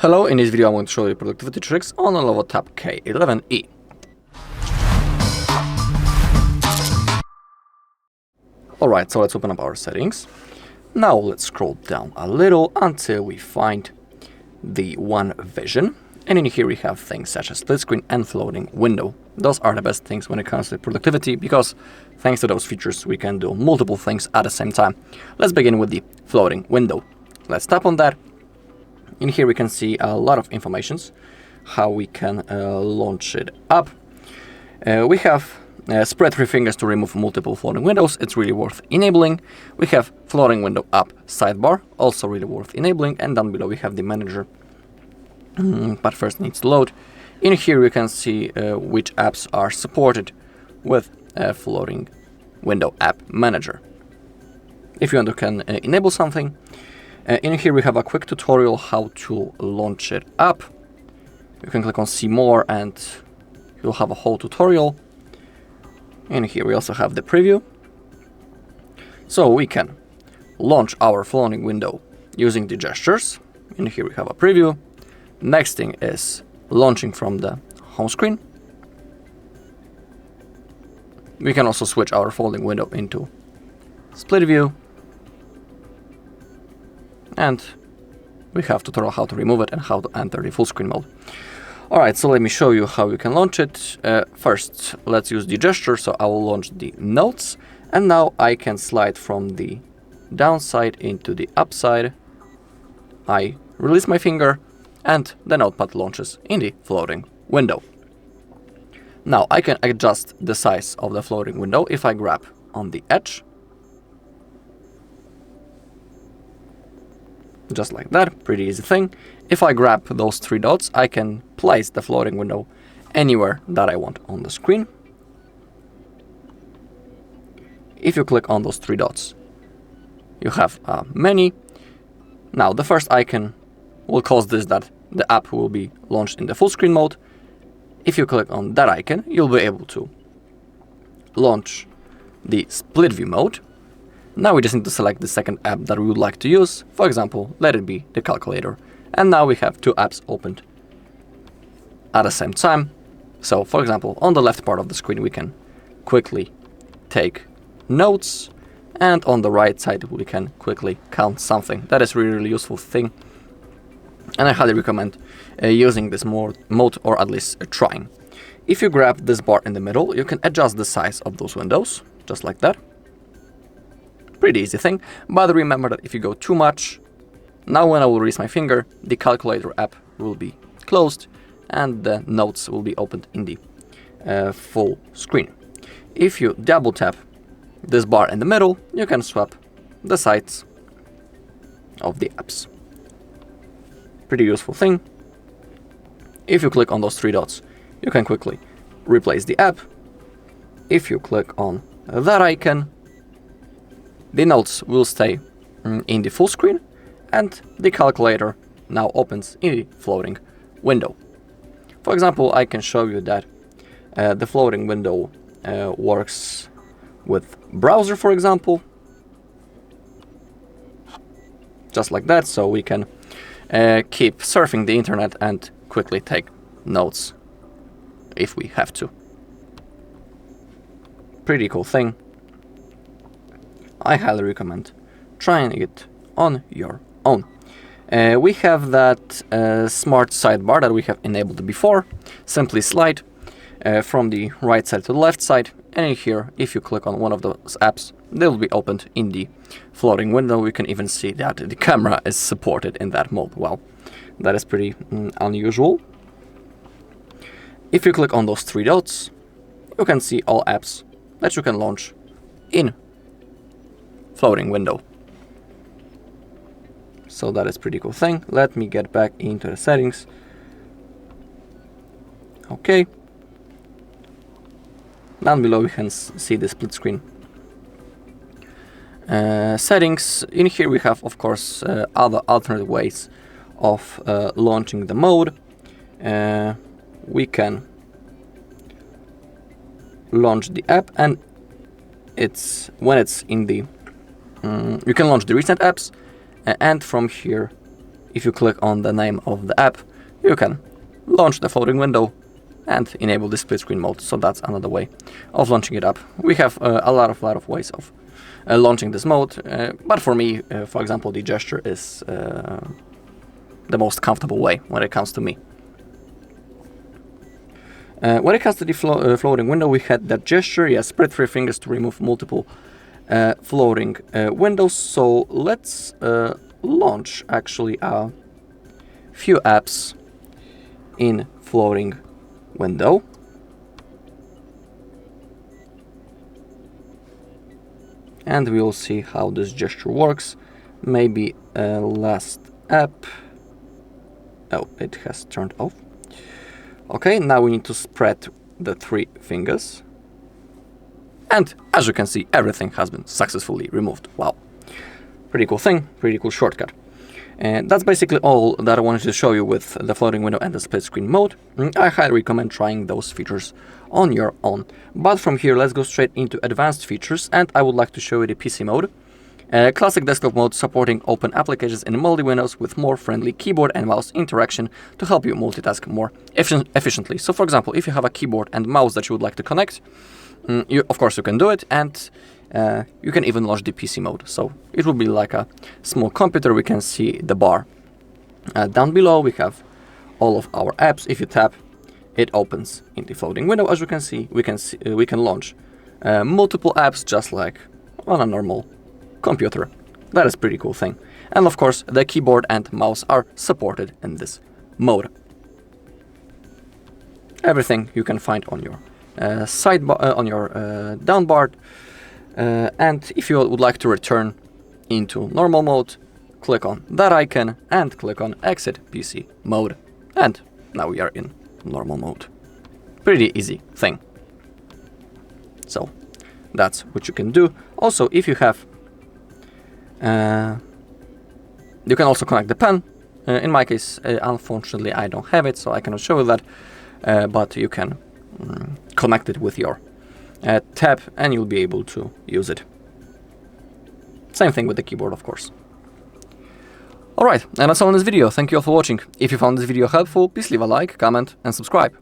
Hello, in this video I'm going to show you productivity tricks on LENOVO Tab K11E. Alright, so let's open up our settings. Now let's scroll down a little until we find the OneVision. And in here we have things such as split screen and floating window. Those are the best things when it comes to productivity because thanks to those features we can do multiple things at the same time. Let's begin with the floating window. Let's tap on that. In here we can see a lot of informations, how we can launch it up. We have spread 3 fingers to remove multiple floating windows, it's really worth enabling. We have floating window up sidebar, also really worth enabling, and down below we have the manager, but first needs to load. In here we can see which apps are supported with floating window app manager. If you want to can enable something, in here we have a quick tutorial how to launch it up. You can click on see more and you'll have a whole tutorial. In here we also have the preview. So we can launch our floating window using the gestures. In here we have a preview. Next thing is launching from the home screen. We can also switch our folding window into split view. And we have tutorial how to remove it and how to enter the full screen mode. Alright, so let me show you how you can launch it. First, let's use the gesture, so I will launch the notes. And now I can slide from the downside into the upside. I release my finger and the notepad launches in the floating window. Now I can adjust the size of the floating window if I grab on the edge. Just like that, pretty easy thing. If I grab those 3 dots, I can place the floating window anywhere that I want on the screen. If you click on those 3 dots, you have many. Now the first icon will cause this that the app will be launched in the full screen mode. If you click on that icon, you'll be able to launch the split view mode. Now we just need to select the second app that we would like to use. For example, let it be the calculator. And now we have 2 apps opened at the same time. So for example, on the left part of the screen, we can quickly take notes. And on the right side, we can quickly count something. That is really, really useful thing. And I highly recommend using this mode or at least trying. If you grab this bar in the middle, you can adjust the size of those windows, just like that. Pretty easy thing, but remember that if you go too much, now when I will release my finger, the calculator app will be closed and the notes will be opened in the full screen. If you double tap this bar in the middle, you can swap the sides of the apps. Pretty useful thing. If you click on those 3 dots, you can quickly replace the app. If you click on that icon, the notes will stay in the full screen and the calculator now opens in the floating window. For example, I can show you that the floating window works with browser, for example. Just like that, so we can keep surfing the internet and quickly take notes if we have to. Pretty cool thing. I highly recommend trying it on your own. We have that Smart Sidebar that we have enabled before. Simply slide from the right side to the left side, and in here, if you click on one of those apps, they will be opened in the floating window. We can even see that the camera is supported in that mode. Wow, that is pretty unusual. If you click on those 3 dots, you can see all apps that you can launch in floating window. So that is pretty cool thing. Let me get back into the settings. Okay. Down below we can see the split screen settings. In here we have, of course, other alternate ways of launching the mode. We can launch the app and when it's in the you can launch the recent apps, and from here if you click on the name of the app, you can launch the floating window and enable the split screen mode. So that's another way of launching it up. We have a lot of ways of launching this mode, but for me, for example, the gesture is the most comfortable way when it comes to me. When it comes to the floating window, we had that gesture, yes, spread 3 fingers to remove multiple floating windows. So let's launch actually a few apps in floating window. And we will see how this gesture works. Maybe last app. Oh, it has turned off. Okay, now we need to spread the 3 fingers. And as you can see, everything has been successfully removed. Wow. Pretty cool thing, pretty cool shortcut. And that's basically all that I wanted to show you with the floating window and the split screen mode. I highly recommend trying those features on your own. But from here, let's go straight into advanced features, and I would like to show you the PC mode. Classic desktop mode supporting open applications in multi-windows with more friendly keyboard and mouse interaction to help you multitask more efficiently. So for example, if you have a keyboard and mouse that you would like to connect, of course you can do it, and you can even launch the PC mode. So it will be like a small computer. We can see the bar. Down below we have all of our apps. If you tap, it opens in the floating window. As you can see, we can launch multiple apps just like on a normal computer. That is a pretty cool thing. And of course, the keyboard and mouse are supported in this mode. Everything you can find on your sidebar, on your down bar. And if you would like to return into normal mode, click on that icon and click on exit PC mode. And now we are in normal mode. Pretty easy thing. So that's what you can do. Also, if you have, you can also connect the pen. In my case, unfortunately, I don't have it, so I cannot show you that. But you can connect it with your tab and you'll be able to use it. Same thing with the keyboard, of course. Alright, and that's all in this video. Thank you all for watching. If you found this video helpful, please leave a like, comment and subscribe.